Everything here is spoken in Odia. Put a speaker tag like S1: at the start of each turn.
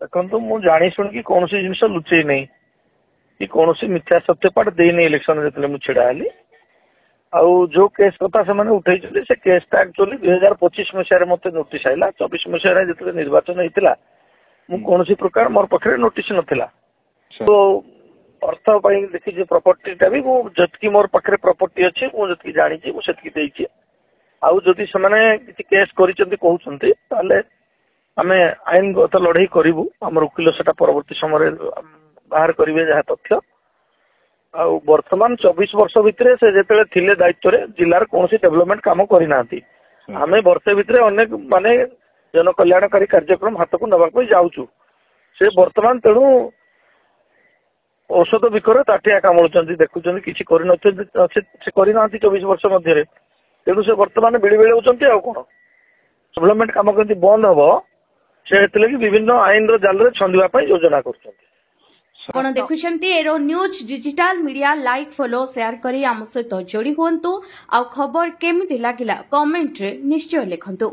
S1: ଦେଖନ୍ତୁ ମୁଁ ଜାଣି ଶୁଣିକି କୌଣସି ଜିନିଷ ଲୁଚେଇ ନାହିଁ କି କୌଣସି ମିଥ୍ୟା ସତ୍ୟପାଠ ଦେଇନି ଇଲେକ୍ସନ ଯେତେବେଳେ ମୁଁ ଛିଡା ହେଲି। ଆଉ ଯୋଉ କେସ୍ କଥା ସେମାନେ ଉଠେଇଛନ୍ତି ସେ କେସ୍ଟା ଆକ୍ଚୁଆଲି 2025 ମସିହାରେ ମତେ ନୋଟିସ୍ ଆଇଲା। 24 ମସିହାରେ ଯେତେବେଳେ ନିର୍ବାଚନ ହେଇଥିଲା ମୁଁ କୌଣସି ପ୍ରକାର ମୋର ପାଖରେ ନୋଟିସ୍ ନଥିଲା। ତ ଅର୍ଥ ପାଇଁ ଦେଖିଛି ପ୍ରପର୍ଟିଟା ବି ମୁଁ ଯେତିକି ମୋର ପାଖରେ ପ୍ରପର୍ଟି ଅଛି ମୁଁ ଯେତିକି ଜାଣିଛି ମୁଁ ସେତିକି ଦେଇଛି। ଆଉ ଯଦି ସେମାନେ କିଛି କେସ୍ କରିଛନ୍ତି କହୁଛନ୍ତି ତାହେଲେ ଆମେ ଆଇନଗତ ଲଢେଇ କରିବୁ। ଆମର ଓକିଲ ସେଟା ପରବର୍ତ୍ତୀ ସମୟରେ ବାହାର କରିବେ ଯାହା ତଥ୍ୟ। ଆଉ ବର୍ତ୍ତମାନ 24 ବର୍ଷ ଭିତରେ ସେ ଯେତେବେଳେ ଥିଲେ ଦାୟିତ୍ୱରେ ଜିଲ୍ଲାର କୌଣସି ଡେଭଲପମେଣ୍ଟ କାମ କରିନାହାନ୍ତି। ଆମେ ବର୍ଷେ ଭିତରେ ଅନେକ ମାନେ ଜନକଲ୍ୟାଣକାରୀ କାର୍ଯ୍ୟକ୍ରମ ହାତକୁ ନେବା ପାଇଁ ଯାଉଛୁ। ସେ ବର୍ତ୍ତମାନ ତେଣୁ ଔଷଧ ବିକରେ ତାଟିଆ କାମୁଳୁଛନ୍ତି ଦେଖୁଛନ୍ତି କିଛି କରିନଛନ୍ତି ସେ କରିନାହାନ୍ତି 24 ବର୍ଷ ମଧ୍ୟରେ। ତେଣୁ ସେ ବର୍ତ୍ତମାନ ବିଳି ବିଳଉଛନ୍ତି ଆଉ କଣ ଡେଭଲପମେଣ୍ଟ କାମ କେମିତି ବନ୍ଦ ହବ ସେ ଏଥିଲାଗି ବିଭିନ୍ନ ଆଇନର ଜାଲରେ ଛନ୍ଦିବା ପାଇଁ ଯୋଜନା କରୁଛନ୍ତି।
S2: ଆପଣ ଦେଖୁଛନ୍ତି Aero news digital media like follow share କରି ଆମ ସହିତ ଯୋଡ଼ି ହୁଅନ୍ତୁ। ଆଉ ଖବର କେମିତି ଲାଗିଲା କମେଣ୍ଟରେ ନିଶ୍ଚୟ ଲେଖନ୍ତୁ।